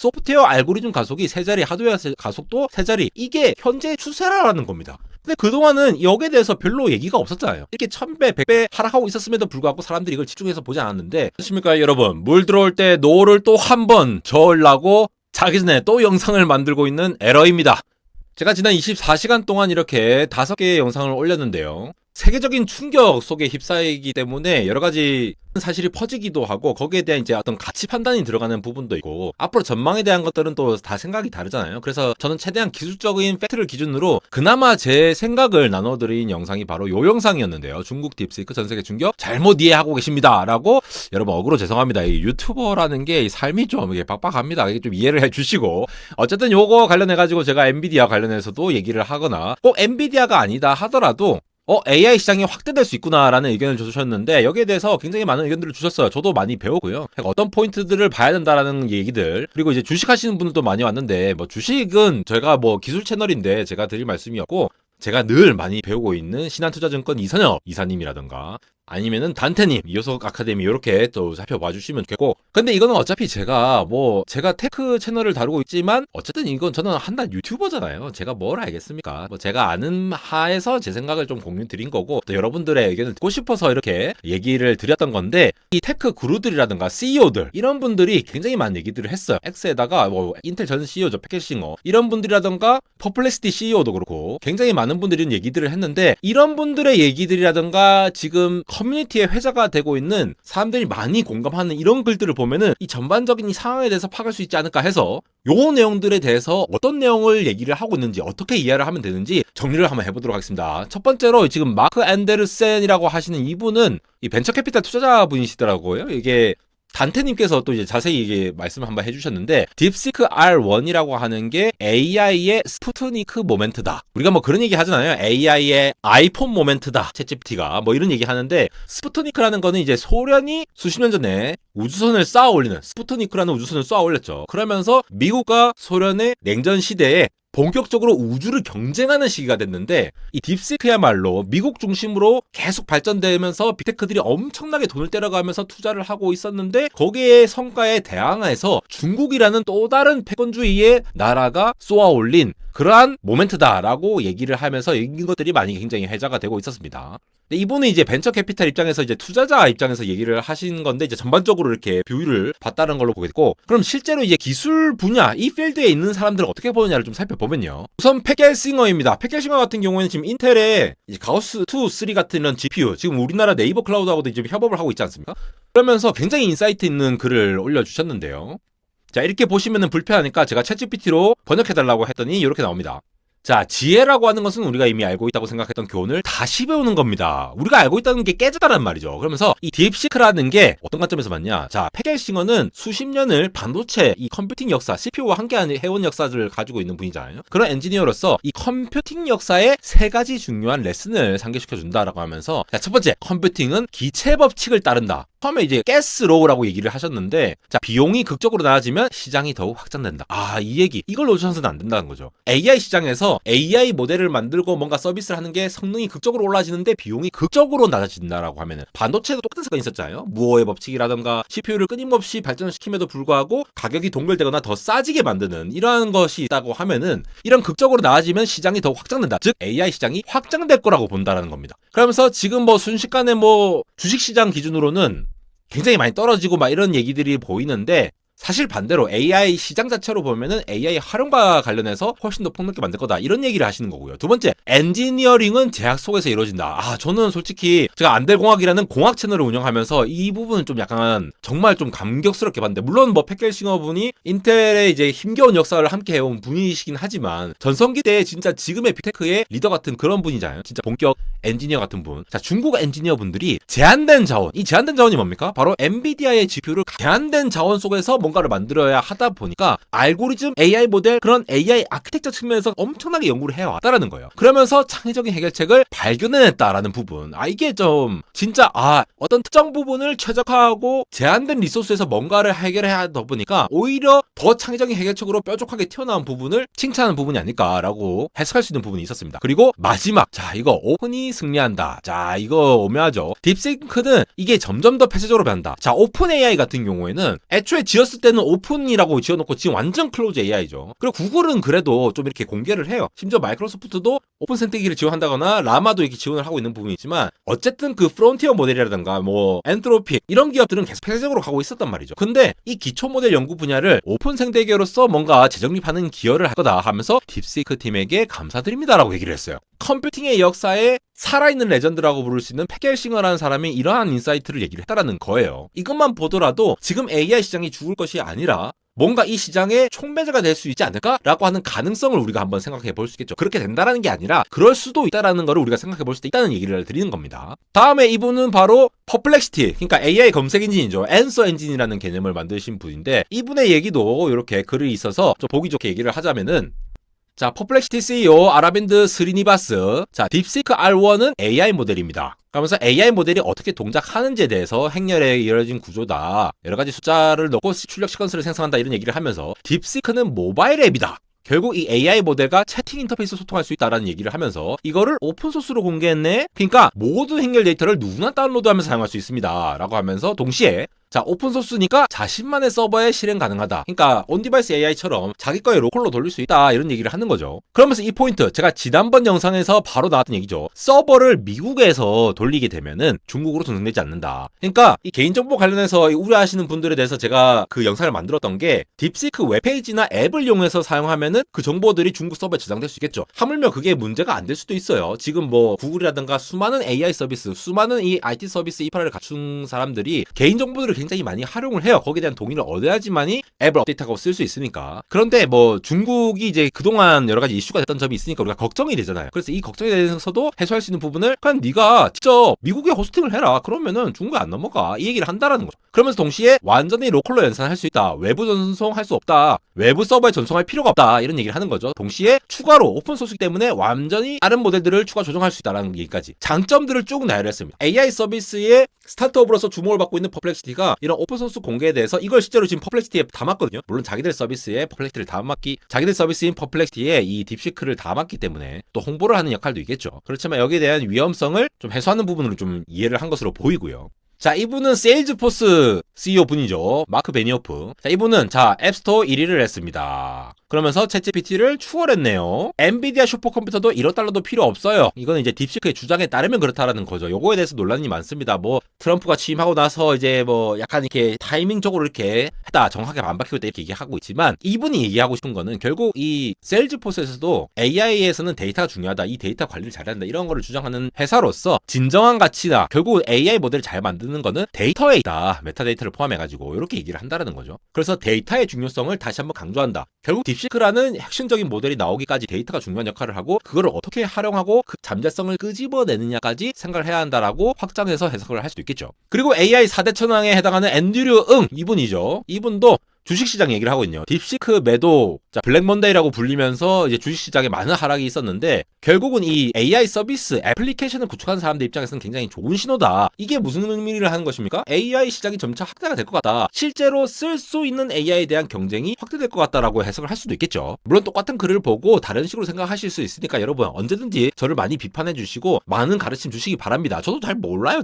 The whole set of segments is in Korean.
소프트웨어 알고리즘 가속이 3자리, 하드웨어 가속도 3자리, 이게 현재 추세라는 겁니다. 근데 그동안은 여기에 대해서 별로 얘기가 없었잖아요. 이렇게 1000배, 100배 하락하고 있었음에도 불구하고 사람들이 이걸 집중해서 보지 않았는데, 그렇습니까 여러분? 물 들어올 때 노를 또 한 번 저으려고 자기 전에 또 영상을 만들고 있는 에러입니다. 제가 지난 24시간 동안 이렇게 5개의 영상을 올렸는데요. 세계적인 충격 속에 휩싸이기 때문에 여러 가지 사실이 퍼지기도 하고, 거기에 대한 이제 어떤 가치 판단이 들어가는 부분도 있고, 앞으로 전망에 대한 것들은 또 다 생각이 다르잖아요. 그래서 저는 최대한 기술적인 팩트를 기준으로 그나마 제 생각을 나눠드린 영상이 바로 요 영상이었는데요. 중국 딥시크 전세계 충격 잘못 이해하고 계십니다 라고. 여러분 억울로 죄송합니다. 이 유튜버라는 게 삶이 좀 이게 빡빡합니다. 이게 좀 이해를 해주시고, 어쨌든 요거 관련해가지고 제가 엔비디아 관련해서도 얘기를 하거나, 꼭 엔비디아가 아니다 하더라도 AI 시장이 확대될 수 있구나라는 의견을 주셨는데, 여기에 대해서 굉장히 많은 의견들을 주셨어요. 저도 많이 배우고요. 어떤 포인트들을 봐야 된다라는 얘기들, 그리고 이제 주식 하시는 분들도 많이 왔는데, 뭐 주식은 제가 뭐 기술 채널인데 제가 드릴 말씀이었고, 제가 늘 많이 배우고 있는 신한투자증권 이선혁 이사님이라든가, 아니면은 단테님, 이효석 아카데미 이렇게 또 살펴봐 주시면 좋겠고, 근데 이거는 어차피 제가 테크 채널을 다루고 있지만 어쨌든 이건 저는 한낱 유튜버잖아요. 제가 뭘 알겠습니까? 제가 아는 하에서 제 생각을 좀 공유 드린 거고, 또 여러분들의 의견을 듣고 싶어서 이렇게 얘기를 드렸던 건데, 이 테크 구루들이라든가 CEO들 이런 분들이 굉장히 많은 얘기들을 했어요. X에다가 뭐 인텔 전 CEO죠, 패켈싱어 이런 분들이라든가, 퍼플렉시티 CEO도 그렇고 굉장히 많은 분들이 이런 얘기들을 했는데, 이런 분들의 얘기들이라든가 지금 커뮤니티에 회자가 되고 있는 사람들이 많이 공감하는 이런 글들을 보면은 이 전반적인 이 상황에 대해서 파악할 수 있지 않을까 해서, 요 내용들에 대해서 어떤 내용을 얘기를 하고 있는지, 어떻게 이해를 하면 되는지 정리를 한번 해보도록 하겠습니다. 첫 번째로 지금 마크 앤데르센이라고 하시는 이분은 이 벤처 캐피탈 투자자분이시더라고요. 이게 단테님께서 또 이제 자세히 이게 말씀을 한번 해주셨는데, 딥시크 R1이라고 하는 게 AI의 스푸트니크 모멘트다. 우리가 뭐 그런 얘기 하잖아요. AI의 아이폰 모멘트다, 챗GPT가 뭐 이런 얘기 하는데, 스푸트니크라는 거는 이제 소련이 수십 년 전에 우주선을 쌓아 올리는, 스푸트니크라는 우주선을 쌓아 올렸죠. 그러면서 미국과 소련의 냉전 시대에 본격적으로 우주를 경쟁하는 시기가 됐는데, 이 딥시크야말로 미국 중심으로 계속 발전되면서 빅테크들이 엄청나게 돈을 때려가면서 투자를 하고 있었는데, 거기에 성과에 대항해서 중국이라는 또 다른 패권주의의 나라가 쏘아올린 그러한 모멘트다라고 얘기를 하면서 이것들이 많이 굉장히 회자가 되고 있었습니다. 이분은 이제 벤처 캐피탈 입장에서 이제 투자자 입장에서 얘기를 하신 건데, 이제 전반적으로 이렇게 뷰를 봤다는 걸로 보겠고, 그럼 실제로 이제 기술 분야 이 필드에 있는 사람들은 어떻게 보느냐를 좀 살펴보면요. 우선 패켈싱어입니다. 패켈싱어 같은 경우에는 지금 인텔의 이제 가우스 2, 3 같은 이런 GPU, 지금 우리나라 네이버 클라우드하고도 지금 협업을 하고 있지 않습니까? 그러면서 굉장히 인사이트 있는 글을 올려주셨는데요. 자, 이렇게 보시면은 불편하니까 제가 챗GPT로 번역해달라고 했더니 이렇게 나옵니다. 자, 지혜라고 하는 것은 우리가 이미 알고 있다고 생각했던 교훈을 다시 배우는 겁니다. 우리가 알고 있다는 게 깨졌다는 말이죠. 그러면서 이 딥시크라는 게 어떤 관점에서 봤냐? 자, 패켈싱어는 수십 년을 반도체, 이 컴퓨팅 역사, CPU와 함께 해온 역사를 가지고 있는 분이잖아요. 그런 엔지니어로서 이 컴퓨팅 역사의 3가지 중요한 레슨을 상기시켜준다라고 하면서, 자, 첫 번째, 컴퓨팅은 기체 법칙을 따른다. 처음에 이제 가스로우라고 얘기를 하셨는데, 자, 비용이 극적으로 낮아지면 시장이 더욱 확장된다. 아, 이 얘기, 이걸 놓쳐서는 안 된다는 거죠. AI 시장에서 AI 모델을 만들고 뭔가 서비스를 하는 게 성능이 극적으로 올라지는데 비용이 극적으로 낮아진다라고 하면은, 반도체도 똑같은 사건이 있었잖아요. 무어의 법칙이라던가 CPU를 끊임없이 발전을 시킴에도 불구하고 가격이 동결되거나 더 싸지게 만드는 이러한 것이 있다고 하면은, 이런 극적으로 나아지면 시장이 더욱 확장된다. 즉 AI 시장이 확장될 거라고 본다라는 겁니다. 그러면서 지금 뭐 순식간에 뭐 주식시장 기준으로는 굉장히 많이 떨어지고 막 이런 얘기들이 보이는데, 사실 반대로 AI 시장 자체로 보면은 AI 활용과 관련해서 훨씬 더 폭넓게 만들 거다, 이런 얘기를 하시는 거고요. 두 번째, 엔지니어링은 제약 속에서 이루어진다. 아, 저는 솔직히 제가 안될공학이라는 공학 채널을 운영하면서 이 부분은 좀 약간 정말 좀 감격스럽게 봤는데, 물론 뭐 패켈싱어 분이 인텔의 이제 힘겨운 역사를 함께 해온 분이시긴 하지만, 전성기 때 진짜 지금의 빅테크의 리더 같은 그런 분이잖아요. 진짜 본격 엔지니어 같은 분. 자, 중국 엔지니어 분들이 제한된 자원, 이 제한된 자원이 뭡니까? 바로 엔비디아의 GPU를 제한된 자원 속에서 뭔가를 만들어야 하다 보니까 알고리즘, AI 모델, 그런 AI 아키텍처 측면에서 엄청나게 연구를 해왔다라는 거예요. 그러면서 창의적인 해결책을 발견해냈다라는 부분. 아, 이게 좀 진짜 어떤 특정 부분을 최적화하고 제한된 리소스에서 뭔가를 해결해야 하다 보니까 오히려 더 창의적인 해결책으로 뾰족하게 튀어나온 부분을 칭찬하는 부분이 아닐까라고 해석할 수 있는 부분이 있었습니다. 그리고 마지막, 자, 이거 오픈이 승리한다. 자, 이거 오묘하죠. 딥싱크는 이게 점점 더 폐쇄적으로 변한다. 자, 오픈 AI 같은 경우에는 애초에 지었을 봤을 때는 오픈이라고 지어놓고 지금 완전 클로즈 AI죠. 그리고 구글은 그래도 좀 이렇게 공개를 해요. 심지어 마이크로소프트도 오픈 생태계를 지원한다거나 라마도 이렇게 지원을 하고 있는 부분이 있지만 어쨌든 그 프론티어 모델이라든가 뭐 엔트로피 이런 기업들은 계속 폐쇄적으로 가고 있었단 말이죠. 근데 이 기초 모델 연구 분야를 오픈 생태계로서 뭔가 재정립하는 기여를 할 거다 하면서 딥시크 팀에게 감사드립니다라고 얘기를 했어요. 컴퓨팅의 역사에 살아있는 레전드라고 부를 수 있는 패겔싱어라는 사람이 이러한 인사이트를 얘기를 했다라는 거예요. 이것만 보더라도 지금 AI 시장이 죽을 것이 아니라 뭔가 이 시장의 촉매제가 될 수 있지 않을까라고 하는 가능성을 우리가 한번 생각해 볼 수 있겠죠. 그렇게 된다라는 게 아니라 그럴 수도 있다라는 거를 우리가 생각해 볼 수도 있다는 얘기를 드리는 겁니다. 다음에 이분은 바로 퍼플렉시티, 그러니까 AI 검색 엔진이죠. 앤서 엔진이라는 개념을 만드신 분인데 이분의 얘기도 이렇게 글이 있어서 좀 보기 좋게 얘기를 하자면은 자, 퍼플렉시티 CEO 아라빈드 스리니바스. 자, 딥시크 R1은 AI 모델입니다. 그러면서 AI 모델이 어떻게 동작하는지에 대해서 행렬에 이어진 구조다. 여러 가지 숫자를 넣고 출력 시퀀스를 생성한다 이런 얘기를 하면서 딥시크는 모바일 앱이다. 결국 이 AI 모델과 채팅 인터페이스 소통할 수 있다라는 얘기를 하면서 이거를 오픈소스로 공개했네? 그러니까 모든 행렬 데이터를 누구나 다운로드하면서 사용할 수 있습니다. 라고 하면서 동시에 자, 오픈소스니까 자신만의 서버에 실행 가능하다. 그러니까 온디바이스 AI처럼 자기 거에 로컬로 돌릴 수 있다 이런 얘기를 하는 거죠. 그러면서 이 포인트 제가 지난번 영상에서 바로 나왔던 얘기죠. 서버를 미국에서 돌리게 되면은 중국으로 전송되지 않는다. 그러니까 이 개인정보 관련해서 우려하시는 분들에 대해서 제가 그 영상을 만들었던 게 딥시크 웹페이지나 앱을 이용해서 사용하면은 그 정보들이 중국 서버에 저장될 수 있겠죠. 하물며 그게 문제가 안 될 수도 있어요. 지금 뭐 구글이라든가 수많은 AI 서비스, 수많은 이 IT 서비스 인프라를 갖춘 사람들이 개인정보들을 굉장히 많이 활용을 해요. 거기에 대한 동의를 얻어야지만이 앱을 업데이트하고 쓸 수 있으니까. 그런데 뭐 중국이 이제 그동안 여러 가지 이슈가 됐던 점이 있으니까 우리가 걱정이 되잖아요. 그래서 이 걱정에 대해서도 해소할 수 있는 부분을 그냥 네가 직접 미국에 호스팅을 해라. 그러면은 중국에 안 넘어가. 이 얘기를 한다라는 거죠. 그러면서 동시에 완전히 로컬로 연산할 수 있다. 외부 전송할 수 없다. 외부 서버에 전송할 필요가 없다. 이런 얘기를 하는 거죠. 동시에 추가로 오픈 소스 때문에 완전히 다른 모델들을 추가 조정할 수 있다라는 얘기까지 장점들을 쭉 나열을 했습니다. AI 서비스의 스타트업으로서 주목을 받고 있는 퍼플렉시티가 이런 오픈소스 공개에 대해서 이걸 실제로 지금 퍼플렉시티에 담았거든요. 물론 자기들 서비스에 퍼플렉시티를 담았기, 자기들 서비스인 퍼플렉시티에 이 딥시크를 담았기 때문에 또 홍보를 하는 역할도 있겠죠. 그렇지만 여기에 대한 위험성을 좀 해소하는 부분으로 좀 이해를 한 것으로 보이고요. 자, 이분은 세일즈포스 CEO 분이죠. 마크 베니오프. 자, 이분은 앱스토어 1위를 했습니다. 그러면서 챗GPT를 추월했네요. 엔비디아 슈퍼컴퓨터도 1억 달러도 필요 없어요. 이거는 이제 딥시크의 주장에 따르면 그렇다라는 거죠. 요거에 대해서 논란이 많습니다. 뭐 트럼프가 취임하고 나서 이제 뭐 약간 이렇게 타이밍적으로 이렇게 했다, 정확하게 안 밝히고 있다 이렇게 얘기하고 있지만 이분이 얘기하고 싶은 거는 결국 이 세일즈포스에서도 AI에서는 데이터가 중요하다, 이 데이터 관리를 잘해야 한다 이런 거를 주장하는 회사로서 진정한 가치다, 결국 AI 모델을 잘 만드는 거는 데이터에 있다, 메타데이터를 포함해가지고 이렇게 얘기를 한다는 거죠. 그래서 데이터의 중요성을 다시 한번 강조한다. 결국 딥시크라는 핵심적인 모델이 나오기까지 데이터가 중요한 역할을 하고 그거를 어떻게 활용하고 그 잠재성을 끄집어내느냐까지 생각을 해야 한다라고 확장해서 해석을 할 수도 있겠죠. 그리고 AI 4대 천왕에 해당하는 앤드류 응 이분이죠. 이분도 주식시장 얘기를 하고 있네요. 딥시크 매도, 블랙먼데이라고 불리면서 이제 주식시장에 많은 하락이 있었는데 결국은 이 AI 서비스, 애플리케이션을 구축하는 사람들 입장에서는 굉장히 좋은 신호다. 이게 무슨 의미를 하는 것입니까? AI 시장이 점차 확대가 될 것 같다. 실제로 쓸 수 있는 AI에 대한 경쟁이 확대될 것 같다라고 해석을 할 수도 있겠죠. 물론 똑같은 글을 보고 다른 식으로 생각하실 수 있으니까 여러분 언제든지 저를 많이 비판해 주시고 많은 가르침 주시기 바랍니다. 저도 잘 몰라요.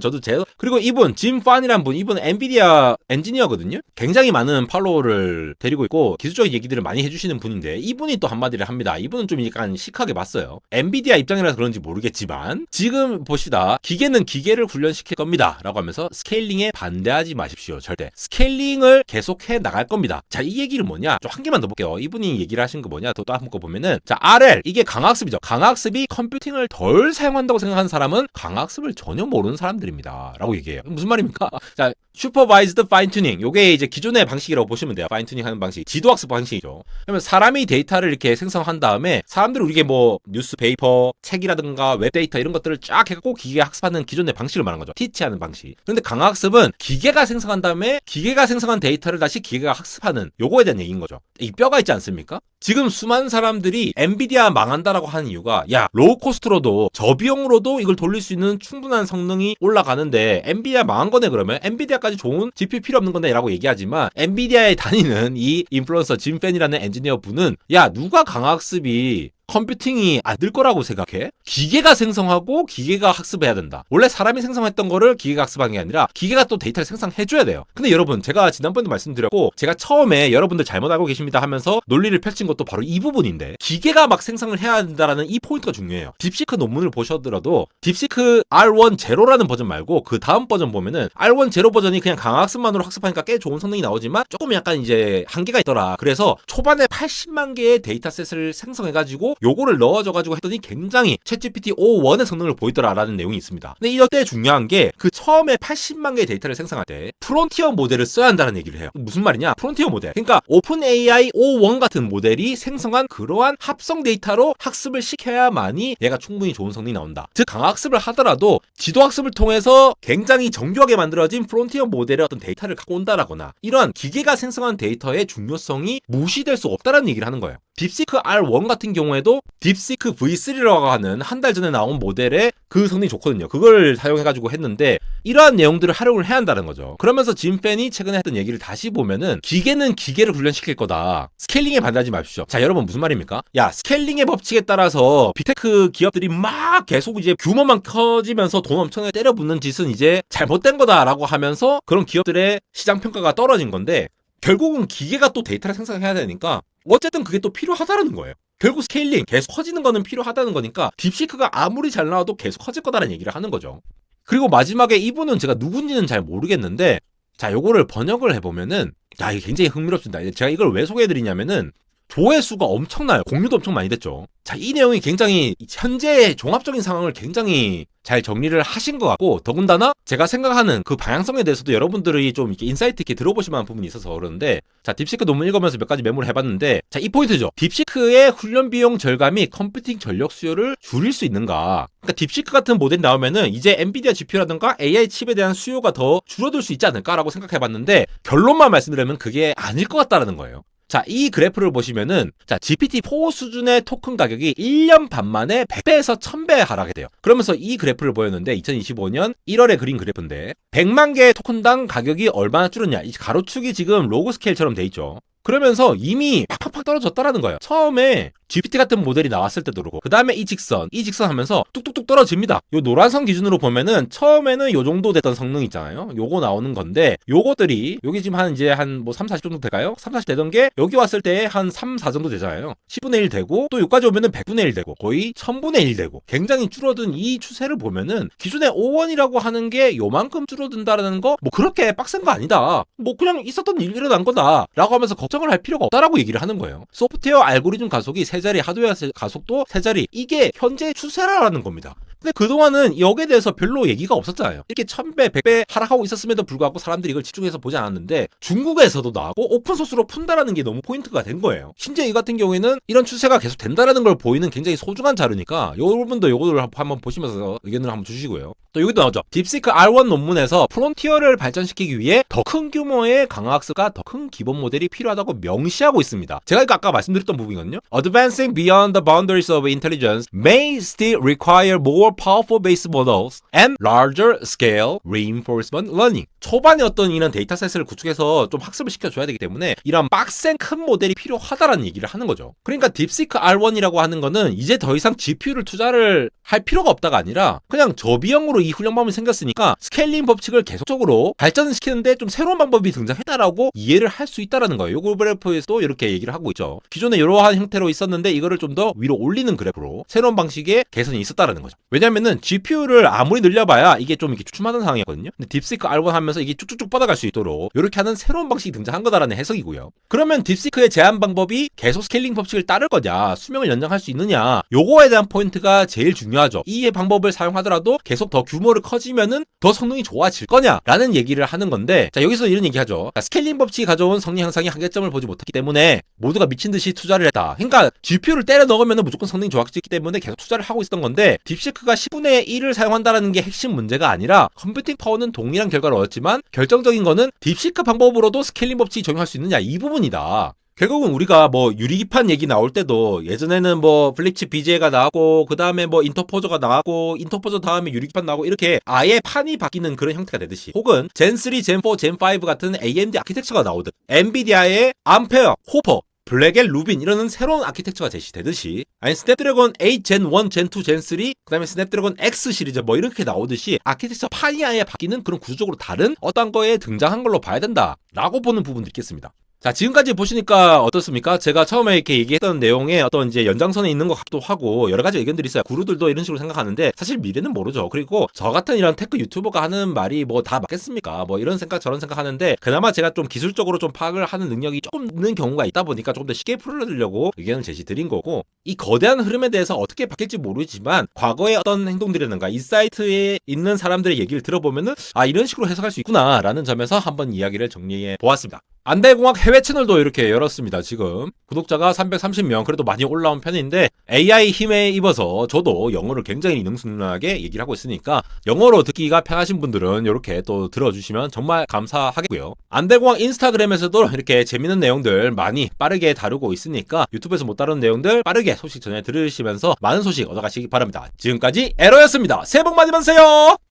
그리고 이분 짐 판이란 분, 이분 엔비디아 엔지니어거든요. 굉장히 많은 팔로워를 데리고 있고 기술적인 얘기들을 많이 해주시는 분인데 이분이 또 한마디를 합니다. 이분은 좀 약간 시크하게 봤어요. 엔비디아 입장이라서 그런지 모르겠지만 지금 봅시다. 기계는 기계를 훈련시킬 겁니다. 라고 하면서 스케일링에 반대하지 마십시오. 절대. 스케일링을 계속해 나갈 겁니다. 자, 이 얘기는 뭐냐? 좀 한 개만 더 볼게요. 이분이 얘기를 하신 거 뭐냐? 또 한번 거 보면은 RL 이게 강학습이죠. 강학습이 컴퓨팅을 덜 사용한다고 생각하는 사람은 강학습을 전혀 모르는 사람들입니다. 라고 얘기해요. 무슨 말입니까? 자, 슈퍼바이즈드 파인 튜닝. 요게 이제 기존의 방식이라고 보시면 돼요. 파인 튜닝 하는 방식. 지도학습 방식이죠. 그러면 사람이 데이터를 이렇게 생성한 다음에 사람들이 우리게 뭐 뉴스페이퍼, 책이라든가 웹데이터 이런 것들을 쫙 해갖고 기계가 학습하는 기존의 방식을 말하는 거죠. 티치하는 방식. 그런데 강학습은 기계가 생성한 다음에 기계가 생성한 데이터를 다시 기계가 학습하는 요거에 대한 얘기인 거죠. 이 뼈가 있지 않습니까? 지금 수많은 사람들이 엔비디아 망한다라고 하는 이유가 로우 코스트로도 저비용으로도 이걸 돌릴 수 있는 충분한 성능이 올라가는데 엔비디아 망한 거네. 그러면 엔비디아까지 좋은 GPU 필요 없는 건데 라고 얘기하지만 엔비디아에 다니는 이 인플루언서 짐 팬이라는 엔지니어 분은 누가 강학습이 컴퓨팅이 안 될 거라고 생각해? 기계가 생성하고 기계가 학습해야 된다. 원래 사람이 생성했던 거를 기계가 학습하는 게 아니라 기계가 또 데이터를 생성해줘야 돼요. 근데 여러분, 제가 지난번에도 말씀드렸고 제가 처음에 여러분들 잘못 알고 계십니다 하면서 논리를 펼친 것도 바로 이 부분인데, 기계가 막 생성을 해야 된다라는 이 포인트가 중요해요. 딥시크 논문을 보셔더라도 딥시크 R1 제로라는 버전 말고 그 다음 버전 보면은 R1 제로 버전이 그냥 강학습만으로 학습하니까 꽤 좋은 성능이 나오지만 조금 약간 이제 한계가 있더라. 그래서 초반에 80만 개의 데이터셋을 생성해가지고 요거를 넣어줘가지고 했더니 굉장히 챗GPT 5.1의 성능을 보이더라라는 내용이 있습니다. 근데 이때 중요한 게 그 처음에 80만 개의 데이터를 생성할 때 프론티어 모델을 써야 한다는 얘기를 해요. 무슨 말이냐? 프론티어 모델. 그러니까 오픈AI 5.1 같은 모델이 생성한 그러한 합성 데이터로 학습을 시켜야만이 얘가 충분히 좋은 성능이 나온다. 즉 강학습을 하더라도 지도학습을 통해서 굉장히 정교하게 만들어진 프론티어 모델의 어떤 데이터를 갖고 온다라거나 이런 기계가 생성한 데이터의 중요성이 무시될 수 없다라는 얘기를 하는 거예요. 딥시크 R1 같은 경우에도 딥시크 V3라고 하는 한 달 전에 나온 모델의 그 성능이 좋거든요. 그걸 사용해가지고 했는데 이러한 내용들을 활용을 해야 한다는 거죠. 그러면서 짐 팬이 최근에 했던 얘기를 다시 보면은 기계는 기계를 훈련시킬 거다. 스케일링에 반대하지 마십시오. 자, 여러분 무슨 말입니까? 야, 스케일링의 법칙에 따라서 빅테크 기업들이 막 계속 이제 규모만 커지면서 돈 엄청나게 때려붓는 짓은 이제 잘못된 거다라고 하면서 그런 기업들의 시장 평가가 떨어진 건데, 결국은 기계가 또 데이터를 생성해야 되니까 어쨌든 그게 또 필요하다는 거예요. 결국 스케일링 계속 커지는 거는 필요하다는 거니까 딥시크가 아무리 잘 나와도 계속 커질 거다라는 얘기를 하는 거죠. 그리고 마지막에 이분은 제가 누군지는 잘 모르겠는데, 자, 요거를 번역을 해보면은, 야, 이게 굉장히 흥미롭습니다. 제가 이걸 왜 소개해드리냐면은 조회수가 엄청나요. 공유도 엄청 많이 됐죠. 자, 이 내용이 굉장히 현재의 종합적인 상황을 굉장히 잘 정리를 하신 것 같고, 더군다나 제가 생각하는 그 방향성에 대해서도 여러분들이 좀 이렇게 인사이트 있게 들어보실 만한 부분이 있어서 그러는데, 자, 딥시크 논문 읽으면서 몇 가지 메모를 해봤는데, 자, 이 포인트죠. 딥시크의 훈련 비용 절감이 컴퓨팅 전력 수요를 줄일 수 있는가? 그러니까 딥시크 같은 모델이 나오면은 이제 엔비디아 GPU라든가 AI 칩에 대한 수요가 더 줄어들 수 있지 않을까라고 생각해봤는데, 결론만 말씀드리면 그게 아닐 것 같다라는 거예요. 자, 이 그래프를 보시면은, 자, GPT-4 수준의 토큰 가격이 1년 반 만에 100배에서 1000배 하락이 돼요. 그러면서 이 그래프를 보였는데, 2025년 1월에 그린 그래프인데, 100만 개의 토큰당 가격이 얼마나 줄었냐. 이 가로축이 지금 로그 스케일처럼 돼 있죠. 그러면서 이미 팍팍팍 떨어졌다라는 거예요. 처음에 GPT 같은 모델이 나왔을 때도 그렇고, 그 다음에 이 직선 하면서 뚝뚝뚝 떨어집니다. 요 노란선 기준으로 보면은 처음에는 요 정도 됐던 성능 있잖아요. 요거 나오는 건데, 요거들이 여기 지금 한 뭐 3, 40 정도 될까요? 3, 40 되던 게 여기 왔을 때 한 3, 4 정도 되잖아요. 10분의 1 되고, 또 여기까지 오면은 100분의 1 되고, 거의 1000분의 1 되고, 굉장히 줄어든 이 추세를 보면은 기존의 5원이라고 하는 게 요만큼 줄어든다라는 거 뭐 그렇게 빡센 거 아니다. 뭐 그냥 있었던 일 일어난 거다 라고 하면서 걱정을 할 필요가 없다라고 얘기를 하는 거예요. 소프트웨어 알고리즘 가속이 세 자리, 하드웨어 가속도 세 자리, 이게 현재 추세라는 겁니다. 근데 그동안은 여기에 대해서 별로 얘기가 없었잖아요. 이렇게 1000배, 100배 하락하고 있었음에도 불구하고 사람들이 이걸 집중해서 보지 않았는데, 중국에서도 나오고 오픈소스로 푼다라는 게 너무 포인트가 된 거예요. 심지어 이 같은 경우에는 이런 추세가 계속 된다라는 걸 보이는 굉장히 소중한 자료니까 여러분도 요거를 한번 보시면서 의견을 한번 주시고요. 또 여기도 나오죠. 딥시크 R1 논문에서 프론티어를 발전시키기 위해 더 큰 규모의 강화학습과 더 큰 기본 모델이 필요하다고 명시하고 있습니다. 제가 이거 아까 말씀드렸던 부분이거든요. Advancing beyond the boundaries of intelligence may still require more powerful base models and larger scale reinforcement learning. 초반에 어떤 이런 데이터셋을 구축해서 좀 학습을 시켜줘야 되기 때문에 이런 빡센 큰 모델이 필요하다라는 얘기를 하는 거죠. 그러니까 딥시크 R1이라고 하는 거는 이제 더 이상 GPU를 투자를 할 필요가 없다가 아니라 그냥 저비용으로 이 훈련 방법이 생겼으니까 스케일링 법칙을 계속적으로 발전시키는데 좀 새로운 방법이 등장했다라고 이해를 할 수 있다라는 거예요. 요 그래프에서도 이렇게 얘기를 하고 있죠. 기존에 이러한 형태로 있었는데 이거를 좀 더 위로 올리는 그래프로 새로운 방식의 개선이 있었다라는 거죠. 왜냐면은 GPU를 아무리 늘려봐야 이게 좀 이렇게 주춤하던 상황이었거든요. 근데 딥시크 R1 하면서 이게 쭉쭉쭉 뻗어갈 수 있도록 이렇게 하는 새로운 방식이 등장한 거다라는 해석이고요. 그러면 딥시크의 제한 방법이 계속 스케일링 법칙을 따를 거냐, 수명을 연장할 수 있느냐, 요거에 대한 포인트가 제일 중요하죠. 이 방법을 사용하더라도 계속 더 규모를 커지면은 더 성능이 좋아질 거냐라는 얘기를 하는 건데, 자, 여기서 이런 얘기 하죠. 스케일링 법칙이 가져온 성능 향상이 한계점을 보지 못했기 때문에 모두가 미친 듯이 투자를 했다. 그러니까 GPU를 때려 넣으면 무조건 성능이 좋아지기 때문에 계속 투자를 하고 있었던 건데, 딥시크가 10분의 1을 사용한다는 게 핵심 문제가 아니라 컴퓨팅 파워는 동일한 결과를 얻었지만 결정적인 거는 딥시크 방법으로도 스케일링 법칙이 적용할 수 있느냐, 이 부분이다. 결국은 우리가 뭐 유리기판 얘기 나올 때도 예전에는 뭐 블리치 BJ가 나왔고, 그 다음에 뭐 인터포저가 나왔고, 인터포저 다음에 유리기판 나오고, 이렇게 아예 판이 바뀌는 그런 형태가 되듯이, 혹은 젠3, 젠4, 젠5 같은 AMD 아키텍처가 나오듯 엔비디아의 암페어, 호퍼, 블랙앤 루빈 이런 새로운 아키텍처가 제시되듯이 아니 스냅드래곤 8 젠 1, 젠 2, 젠 3 그다음에 스냅드래곤 X 시리즈 뭐 이렇게 나오듯이 아키텍처 판이 아예 바뀌는 그런 구조적으로 다른 어떤 거에 등장한 걸로 봐야 된다라고 보는 부분도 있겠습니다. 자, 지금까지 보시니까 어떻습니까? 제가 처음에 이렇게 얘기했던 내용에 어떤 이제 연장선에 있는 것 같기도 하고 여러 가지 의견들이 있어요. 구루들도 이런 식으로 생각하는데 사실 미래는 모르죠. 그리고 저 같은 이런 테크 유튜버가 하는 말이 뭐 다 맞겠습니까? 뭐 이런 생각 저런 생각 하는데 그나마 제가 좀 기술적으로 좀 파악을 하는 능력이 조금 있는 경우가 있다 보니까 조금 더 쉽게 풀어드리려고 의견을 제시드린 거고 이 거대한 흐름에 대해서 어떻게 바뀔지 모르지만 과거의 어떤 행동들이라든가 이 사이트에 있는 사람들의 얘기를 들어보면은 아 이런 식으로 해석할 수 있구나라는 점에서 한번 이야기를 정리해 보았습니다. 안달공학 해외 채널도 이렇게 열었습니다. 지금 구독자가 330명 그래도 많이 올라온 편인데 AI 힘에 입어서 저도 영어를 굉장히 능숙하게 얘기를 하고 있으니까 영어로 듣기가 편하신 분들은 이렇게 또 들어주시면 정말 감사하겠고요. 안달공학 인스타그램에서도 이렇게 재밌는 내용들 많이 빠르게 다루고 있으니까 유튜브에서 못 다루는 내용들 빠르게 소식 전해 들으시면서 많은 소식 얻어가시기 바랍니다. 지금까지 에러였습니다. 새해 복 많이 받으세요.